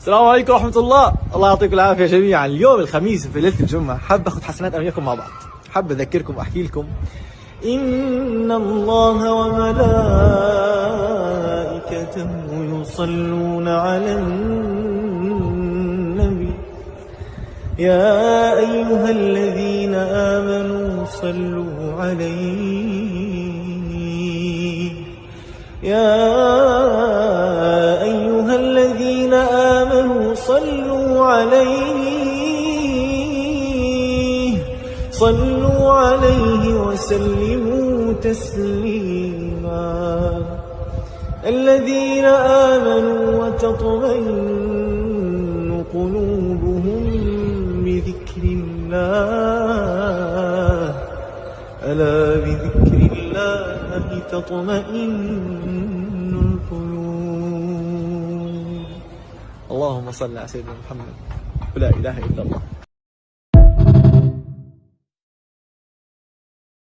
السلام عليكم ورحمة الله. الله يعطيكم العافية جميعا. اليوم الخميس في ليلة الجمعة، حاب اخذ حسنات أميكم مع بعض. حاب أذكركم وأحكي لكم إن الله وملائكته يصلون على النبي يا أيها الذين آمنوا صلوا عليه يا أيها الذين آمنوا صلوا عليه وسلموا تسليما. الذين آمنوا وتطمئن قلوبهم بذكر الله ألا بذكر الله تطمئن القلوب. اللهم صل على سيدنا محمد. لا إله إلا الله.